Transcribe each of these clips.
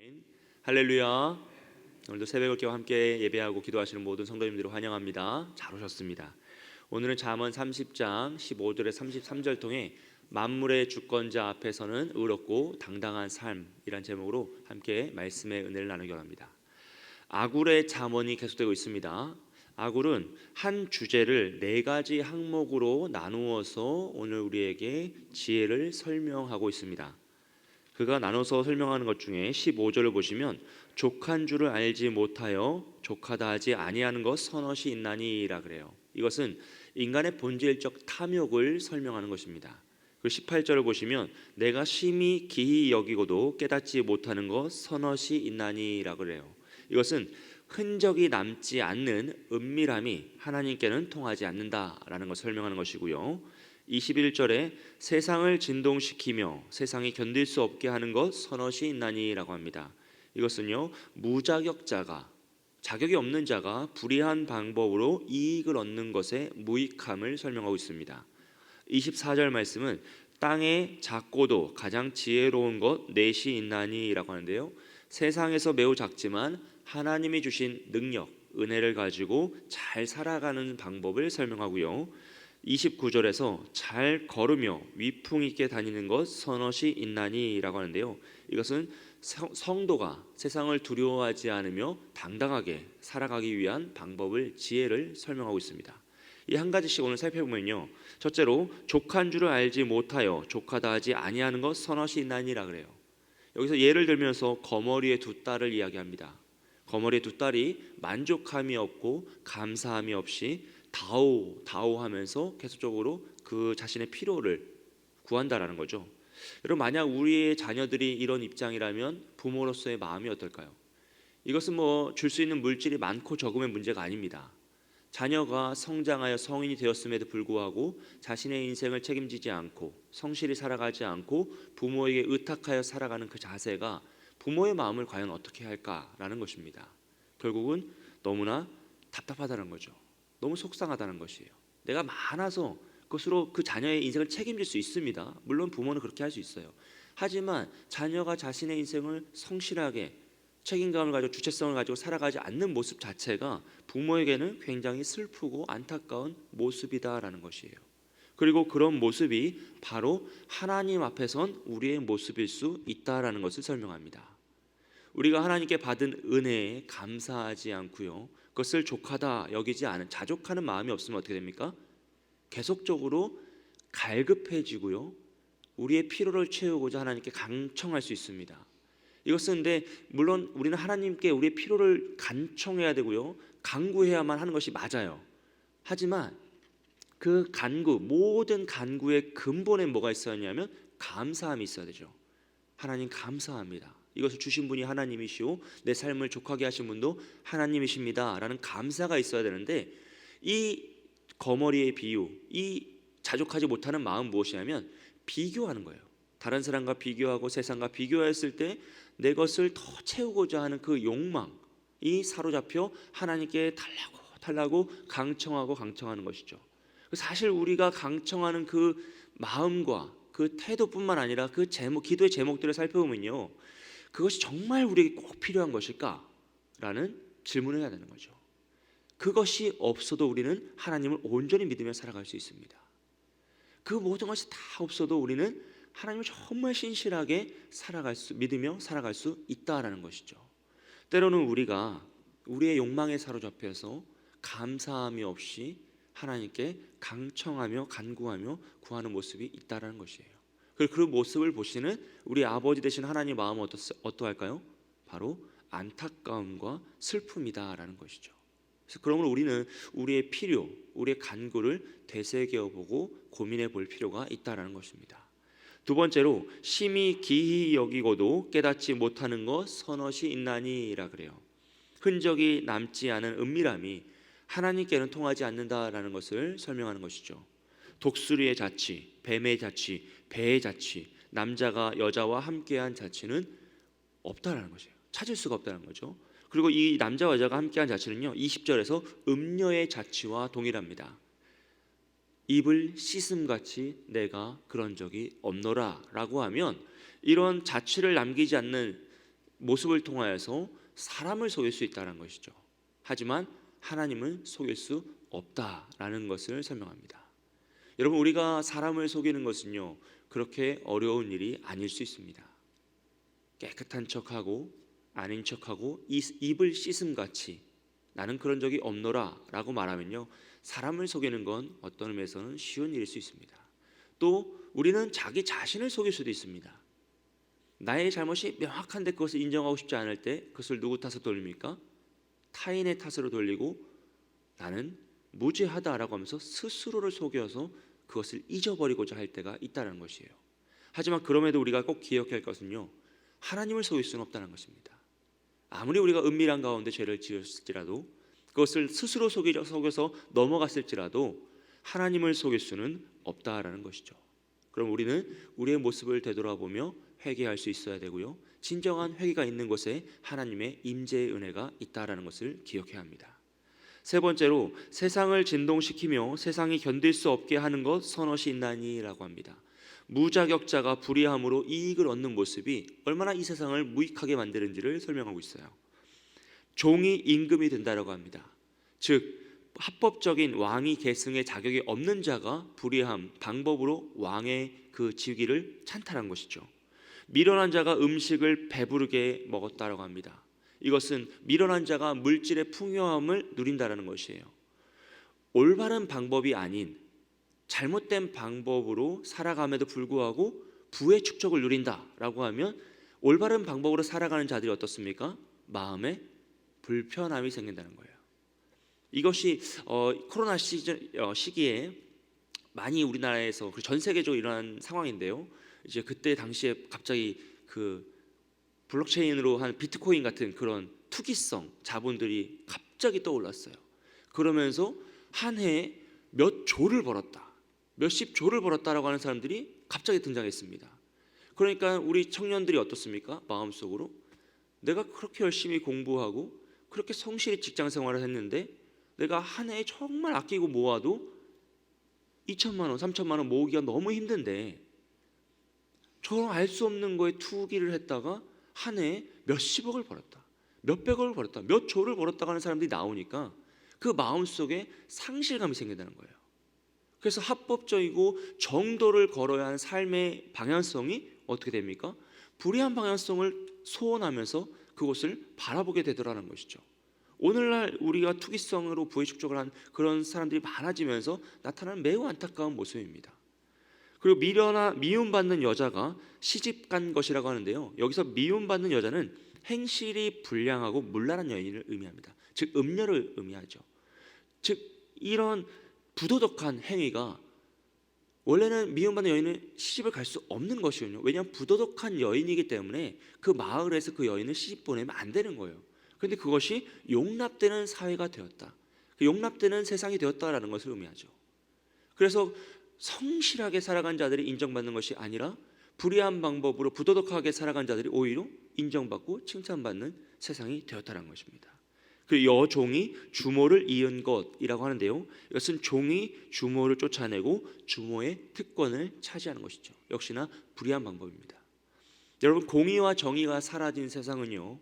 아멘. 할렐루야. 오늘도 새벽을 깨워 함께 예배하고 기도하시는 모든 성도님들을 환영합니다. 잘 오셨습니다. 오늘은 잠언 30장 15절에 33절 통해 만물의 주권자 앞에서는 의롭고 당당한 삶이란 제목으로 함께 말씀의 은혜를 나누기 원합니다. 아굴의 잠언이 계속되고 있습니다. 아굴은 한 주제를 네 가지 항목으로 나누어서 오늘 우리에게 지혜를 설명하고 있습니다. 그가 나눠서 설명하는 것 중에 15절을 보시면 족한 줄을 알지 못하여 족하다 하지 아니하는 것 선엇이 있나니라 그래요. 이것은 인간의 본질적 탐욕을 설명하는 것입니다. 그 18절을 보시면 내가 심히 기히 여기고도 깨닫지 못하는 것 선엇이 있나니라 그래요. 이것은 흔적이 남지 않는 은밀함이 하나님께는 통하지 않는다라는 것을 설명하는 것이고요. 21절에 세상을 진동시키며 세상이 견딜 수 없게 하는 것 선엇이 있나니라고 합니다. 이것은요, 무자격자가, 자격이 없는 자가 불의한 방법으로 이익을 얻는 것의 무익함을 설명하고 있습니다. 24절 말씀은 땅에 작고도 가장 지혜로운 것 넷이 있나니라고 하는데요, 세상에서 매우 작지만 하나님이 주신 능력, 은혜를 가지고 잘 살아가는 방법을 설명하고요. 29절에서 잘 걸으며 위풍 있게 다니는 것 선엇이 있나니라고 하는데요, 이것은 성도가 세상을 두려워하지 않으며 당당하게 살아가기 위한 방법을, 지혜를 설명하고 있습니다. 이 한 가지씩 오늘 살펴보면요, 첫째로 족한 줄을 알지 못하여 족하다 하지 아니하는 것 선엇이 있나니라 그래요. 여기서 예를 들면서 거머리의 두 딸을 이야기합니다. 거머리의 두 딸이 만족함이 없고 감사함이 없이 다오하면서 계속적으로 그 자신의 필요를 구한다라는 거죠. 여러분, 만약 우리의 자녀들이 이런 입장이라면 부모로서의 마음이 어떨까요? 이것은 줄 수 있는 물질이 많고 적음의 문제가 아닙니다. 자녀가 성장하여 성인이 되었음에도 불구하고 자신의 인생을 책임지지 않고 성실히 살아가지 않고 부모에게 의탁하여 살아가는 그 자세가 부모의 마음을 과연 어떻게 할까라는 것입니다. 결국은 너무나 답답하다는 거죠. 너무 속상하다는 것이에요. 내가 많아서 그것으로 그 자녀의 인생을 책임질 수 있습니다. 물론 부모는 그렇게 할 수 있어요. 하지만 자녀가 자신의 인생을 성실하게 책임감을 가지고 주체성을 가지고 살아가지 않는 모습 자체가 부모에게는 굉장히 슬프고 안타까운 모습이다라는 것이에요. 그리고 그런 모습이 바로 하나님 앞에선 우리의 모습일 수 있다라는 것을 설명합니다. 우리가 하나님께 받은 은혜에 감사하지 않고요, 그것을 족하다 여기지 않은, 자족하는 마음이 없으면 어떻게 됩니까? 계속적으로 갈급해지고요, 우리의 필요를 채우고자 하나님께 간청할 수 있습니다. 이것은 근데 물론 우리는 하나님께 우리의 필요를 간청해야 되고요, 간구해야만 하는 것이 맞아요. 하지만 그 간구, 모든 간구의 근본에 뭐가 있어야 하냐면 감사함이 있어야 되죠. 하나님 감사합니다. 이것을 주신 분이 하나님이시오, 내 삶을 족하게 하신 분도 하나님이십니다 라는 감사가 있어야 되는데, 이 거머리의 비유, 이 자족하지 못하는 마음 무엇이냐면 비교하는 거예요. 다른 사람과 비교하고 세상과 비교했을 때 내 것을 더 채우고자 하는 그 욕망이 사로잡혀 하나님께 달라고 강청하는 것이죠. 사실 우리가 강청하는 그 마음과 그 태도뿐만 아니라 그 기도의 제목들을 살펴보면요, 그것이 정말 우리에게 꼭 필요한 것일까? 라는 질문을 해야 되는 거죠. 그것이 없어도 우리는 하나님을 온전히 믿으며 살아갈 수 있습니다. 그 모든 것이 다 없어도 우리는 하나님을 정말 신실하게 믿으며 살아갈 수 있다라는 것이죠. 때로는 우리가 우리의 욕망에 사로잡혀서 감사함이 없이 하나님께 강청하며 간구하며 구하는 모습이 있다라는 것이에요. 그 모습을 보시는 우리 아버지 되신 하나님 마음은 어떠할까요? 바로 안타까움과 슬픔이다라는 것이죠. 그래서 그러므로 우리는 우리의 필요, 우리의 간구를 되새겨보고 고민해 볼 필요가 있다라는 것입니다. 두 번째로 심히 기히 여기고도 깨닫지 못하는 것 선엇이 있나니라 그래요. 흔적이 남지 않은 은밀함이 하나님께는 통하지 않는다라는 것을 설명하는 것이죠. 독수리의 자취, 뱀의 자취, 배의 자취, 남자가 여자와 함께한 자취는 없다라는 것이에요. 찾을 수가 없다는 거죠. 그리고 이 남자와 여자가 함께한 자취는요, 20절에서 음녀의 자취와 동일합니다. 입을 씻음같이 내가 그런 적이 없노라 라고 하면, 이런 자취를 남기지 않는 모습을 통하여서 사람을 속일 수 있다는 것이죠. 하지만 하나님은 속일 수 없다라는 것을 설명합니다. 여러분, 우리가 사람을 속이는 것은요, 그렇게 어려운 일이 아닐 수 있습니다. 깨끗한 척하고 아닌 척하고 입을 씻음같이 나는 그런 적이 없노라 라고 말하면요, 사람을 속이는 건 어떤 의미에서는 쉬운 일일 수 있습니다. 또 우리는 자기 자신을 속일 수도 있습니다. 나의 잘못이 명확한데 그것을 인정하고 싶지 않을 때 그것을 누구 탓으로 돌립니까? 타인의 탓으로 돌리고 나는 무죄하다라고 하면서 스스로를 속여서 그것을 잊어버리고자 할 때가 있다는 것이에요. 하지만 그럼에도 우리가 꼭 기억해야 할 것은요, 하나님을 속일 수는 없다는 것입니다. 아무리 우리가 은밀한 가운데 죄를 지었을지라도, 그것을 스스로 속여서 넘어갔을지라도 하나님을 속일 수는 없다라는 것이죠. 그럼 우리는 우리의 모습을 되돌아보며 회개할 수 있어야 되고요, 진정한 회개가 있는 곳에 하나님의 임재의 은혜가 있다라는 것을 기억해야 합니다. 세 번째로, 세상을 진동시키며 세상이 견딜 수 없게 하는 것 선엇이 있나니라고 합니다. 무자격자가 불의함으로 이익을 얻는 모습이 얼마나 이 세상을 무익하게 만드는지를 설명하고 있어요. 종이 임금이 된다라고 합니다. 즉 합법적인 왕위 계승의 자격이 없는 자가 불의함 방법으로 왕의 그 직위를 찬탈한 것이죠. 미련한 자가 음식을 배부르게 먹었다라고 합니다. 이것은 미련한 자가 물질의 풍요함을 누린다라는 것이에요. 올바른 방법이 아닌 잘못된 방법으로 살아감에도 불구하고 부의 축적을 누린다라고 하면 올바른 방법으로 살아가는 자들이 어떻습니까? 마음에 불편함이 생긴다는 거예요. 이것이 코로나 시기에 많이 우리나라에서 그리고 전 세계적으로 일어난 상황인데요. 이제 그때 당시에 갑자기 그 블록체인으로 한 비트코인 같은 그런 투기성 자본들이 갑자기 떠올랐어요. 그러면서 한 해에 몇 조를 벌었다, 몇십 조를 벌었다라고 하는 사람들이 갑자기 등장했습니다. 그러니까 우리 청년들이 어떻습니까? 마음속으로 내가 그렇게 열심히 공부하고 그렇게 성실히 직장 생활을 했는데 내가 한 해에 정말 아끼고 모아도 2천만 원, 3천만 원 모으기가 너무 힘든데 저런 알 수 없는 거에 투기를 했다가 한 해에 몇십억을 벌었다, 몇백억을 벌었다, 몇 조를 벌었다고 하는 사람들이 나오니까 그 마음속에 상실감이 생긴다는 거예요. 그래서 합법적이고 정도를 걸어야 하는 삶의 방향성이 어떻게 됩니까? 불의한 방향성을 소원하면서 그것을 바라보게 되더라는 것이죠. 오늘날 우리가 투기성으로 부의 축적을 한 그런 사람들이 많아지면서 나타나는 매우 안타까운 모습입니다. 그리고 미움받는 여자가 시집간 것이라고 하는데요, 여기서 미움받는 여자는 행실이 불량하고 문란한 여인을 의미합니다. 즉 음녀를 의미하죠. 즉 이런 부도덕한 행위가, 원래는 미움받는 여인은 시집을 갈 수 없는 것이군요. 왜냐하면 부도덕한 여인이기 때문에 그 마을에서 그 여인을 시집 보내면 안 되는 거예요. 그런데 그것이 용납되는 사회가 되었다, 용납되는 세상이 되었다라는 것을 의미하죠. 그래서 성실하게 살아간 자들이 인정받는 것이 아니라 불의한 방법으로 부도덕하게 살아간 자들이 오히려 인정받고 칭찬받는 세상이 되었다는 것입니다. 그 여종이 주모를 이은 것이라고 하는데요, 이것은 종이 주모를 쫓아내고 주모의 특권을 차지하는 것이죠. 역시나 불의한 방법입니다. 여러분, 공의와 정의가 사라진 세상은요,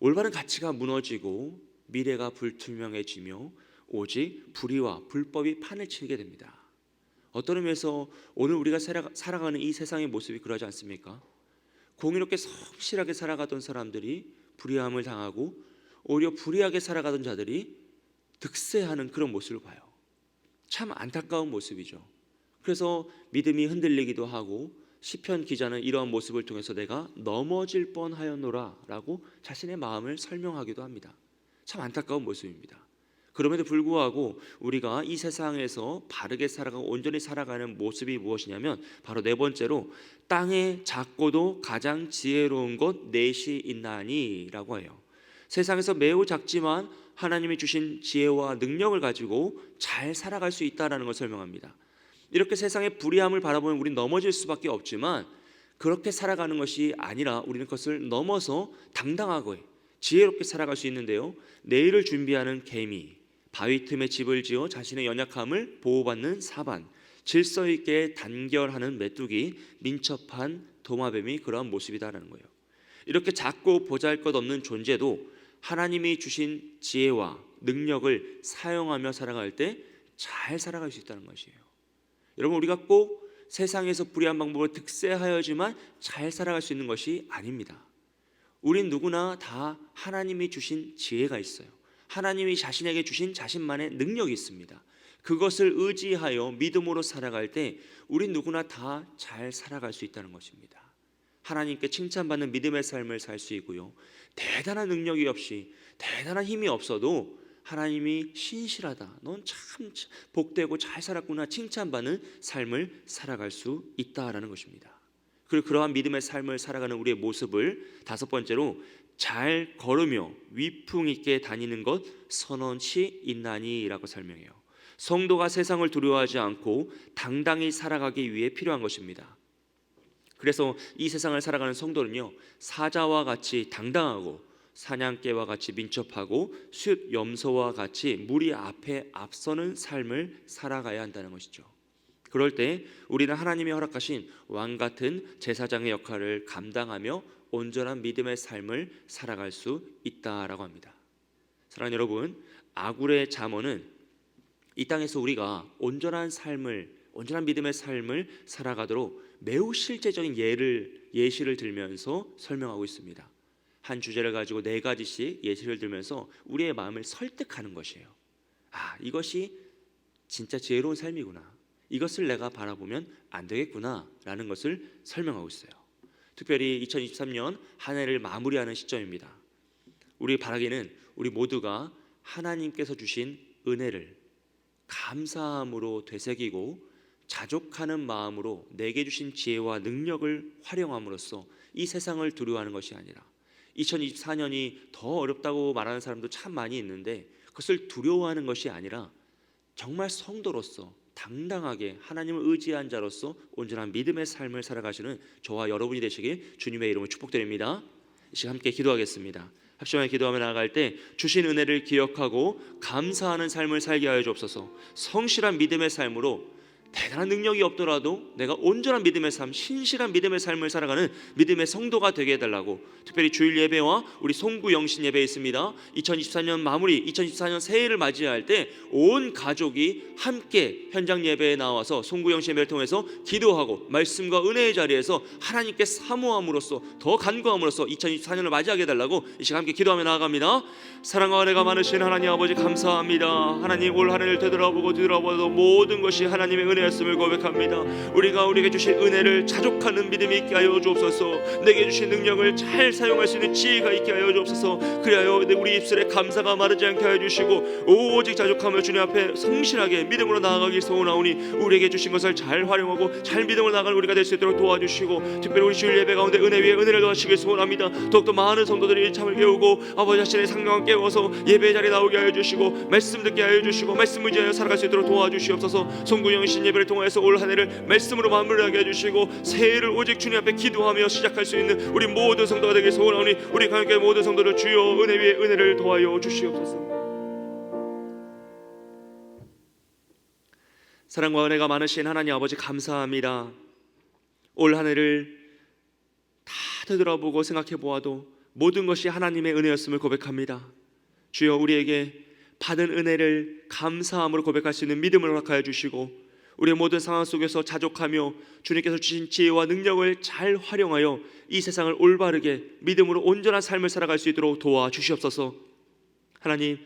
올바른 가치가 무너지고 미래가 불투명해지며 오직 불의와 불법이 판을 치게 됩니다. 어떤 의미에서 오늘 우리가 살아가는 이 세상의 모습이 그러지 않습니까? 공의롭게 성실하게 살아가던 사람들이 불의함을 당하고 오히려 불의하게 살아가던 자들이 득세하는 그런 모습을 봐요. 참 안타까운 모습이죠. 그래서 믿음이 흔들리기도 하고 시편 기자는 이러한 모습을 통해서 내가 넘어질 뻔하였노라 라고 자신의 마음을 설명하기도 합니다. 참 안타까운 모습입니다. 그럼에도 불구하고 우리가 이 세상에서 바르게 살아가고 온전히 살아가는 모습이 무엇이냐면 바로 네 번째로, 땅에 작고도 가장 지혜로운 것 넷이 있나니 라고 해요. 세상에서 매우 작지만 하나님이 주신 지혜와 능력을 가지고 잘 살아갈 수 있다는 걸 설명합니다. 이렇게 세상의 불의함을 바라보면 우리는 넘어질 수밖에 없지만 그렇게 살아가는 것이 아니라 우리는 그것을 넘어서 당당하고 지혜롭게 살아갈 수 있는데요, 내일을 준비하는 개미, 바위 틈에 집을 지어 자신의 연약함을 보호받는 사반, 질서 있게 단결하는 메뚜기, 민첩한 도마뱀이 그러한 모습이다라는 거예요. 이렇게 작고 보잘것없는 존재도 하나님이 주신 지혜와 능력을 사용하며 살아갈 때 잘 살아갈 수 있다는 것이에요. 여러분, 우리가 꼭 세상에서 불의한 방법을 득세하여지만 잘 살아갈 수 있는 것이 아닙니다. 우린 누구나 다 하나님이 주신 지혜가 있어요. 하나님이 자신에게 주신 자신만의 능력이 있습니다. 그것을 의지하여 믿음으로 살아갈 때 우린 누구나 다 잘 살아갈 수 있다는 것입니다. 하나님께 칭찬받는 믿음의 삶을 살 수 있고요, 대단한 능력이 없이, 대단한 힘이 없어도 하나님이 신실하다, 넌 참 복되고 잘 살았구나 칭찬받는 삶을 살아갈 수 있다라는 것입니다. 그리고 그러한 믿음의 삶을 살아가는 우리의 모습을 다섯 번째로 잘 걸으며 위풍 있게 다니는 것 선언치 있나니라고 설명해요. 성도가 세상을 두려워하지 않고 당당히 살아가기 위해 필요한 것입니다. 그래서 이 세상을 살아가는 성도는요, 사자와 같이 당당하고 사냥개와 같이 민첩하고 숫 염소와 같이 무리 앞에 앞서는 삶을 살아가야 한다는 것이죠. 그럴 때 우리는 하나님이 허락하신 왕 같은 제사장의 역할을 감당하며 온전한 믿음의 삶을 살아갈 수 있다라고 합니다. 사랑하는 여러분, 아굴의 잠언은 이 땅에서 우리가 온전한 믿음의 삶을 살아가도록 매우 실제적인 예시를 들면서 설명하고 있습니다. 한 주제를 가지고 4가지씩 예시를 들면서 우리의 마음을 설득하는 것이에요. 이것이 진짜 지혜로운 삶이구나, 이것을 내가 바라보면 안 되겠구나 라는 것을 설명하고 있어요. 특별히 2023년 한 해를 마무리하는 시점입니다. 우리 바라기는 우리 모두가 하나님께서 주신 은혜를 감사함으로 되새기고 자족하는 마음으로 내게 주신 지혜와 능력을 활용함으로써 이 세상을 두려워하는 것이 아니라, 2024년이 더 어렵다고 말하는 사람도 참 많이 있는데 그것을 두려워하는 것이 아니라 정말 성도로서 당당하게 하나님을 의지한 자로서 온전한 믿음의 삶을 살아가시는 저와 여러분이 되시길 주님의 이름으로 축복드립니다. 이 시간 함께 기도하겠습니다. 합심하여 기도하며 나아갈 때 주신 은혜를 기억하고 감사하는 삶을 살게 하여 주옵소서. 성실한 믿음의 삶으로 대단한 능력이 없더라도 내가 온전한 믿음의 삶, 신실한 믿음의 삶을 살아가는 믿음의 성도가 되게 해달라고, 특별히 주일 예배와 우리 송구 영신 예배 있습니다. 2024년 마무리, 2024년 새해를 맞이할 때 온 가족이 함께 현장 예배에 나와서 송구 영신 예배를 통해서 기도하고 말씀과 은혜의 자리에서 하나님께 사모함으로써 더 간구함으로써 2024년을 맞이하게 해달라고 이 시간 함께 기도하며 나아갑니다. 사랑과 은혜가 많으신 하나님 아버지 감사합니다. 하나님, 올 한 해를 되돌아보도 모든 것이 하나님의 은혜였음을 고백합니다. 우리에게 주신 은혜를 자족하는 믿음이 있게 하여 주옵소서. 내게 주신 능력을 잘 사용할 수 있는 지혜가 있게 하여 주옵소서. 그리하여 우리 입술에 감사가 마르지 않게 하여 주시고 오직 자족하며 주님 앞에 성실하게 믿음으로 나아가기 소원하오니, 우리에게 주신 것을 잘 활용하고 잘 믿음으로 나아가는 우리가 될 수 있도록 도와주시고, 특별히 우리 주일 예배 가운데 은혜 위에 은혜를 더하시길 소원합니다. 더욱더 많은 성도들이 잠을 깨우고 아버지 자신의 상명을 깨워서 예배 자리에 나오게 하여 주시고 말씀 듣게 하여 주시고 말씀 의지하여 살아갈 수 있도록 도와주시옵소서. 송구영신 예배를 통해서 올 한 해를 말씀으로 마무리하게 해주시고 새해를 오직 주님 앞에 기도하며 시작할 수 있는 우리 모든 성도가 되길 소원하오니, 우리 가운데 모든 성도를 주여 은혜 위에 은혜를 더하여 주시옵소서. 사랑과 은혜가 많으신 하나님 아버지 감사합니다. 올 한 해를 다 되돌아보고 생각해 보아도 모든 것이 하나님의 은혜였음을 고백합니다. 주여, 우리에게 받은 은혜를 감사함으로 고백할 수 있는 믿음을 허락하여 주시고, 우리의 모든 상황 속에서 자족하며 주님께서 주신 지혜와 능력을 잘 활용하여 이 세상을 올바르게 믿음으로 온전한 삶을 살아갈 수 있도록 도와주시옵소서. 하나님,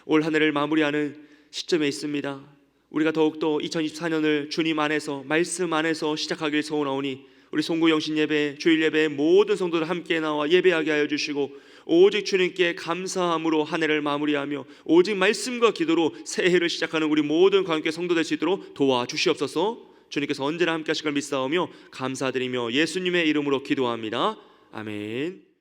올 한 해를 마무리하는 시점에 있습니다. 우리가 더욱더 2024년을 주님 안에서 말씀 안에서 시작하길 소원하오니, 우리 송구 영신 예배, 주일 예배의 모든 성도들 함께 나와 예배하게 하여 주시고 오직 주님께 감사함으로 한 해를 마무리하며 오직 말씀과 기도로 새해를 시작하는 우리 모든 관계 성도 될 수 있도록 도와주시옵소서. 주님께서 언제나 함께 하실 걸 믿사오며 감사드리며 예수님의 이름으로 기도합니다. 아멘.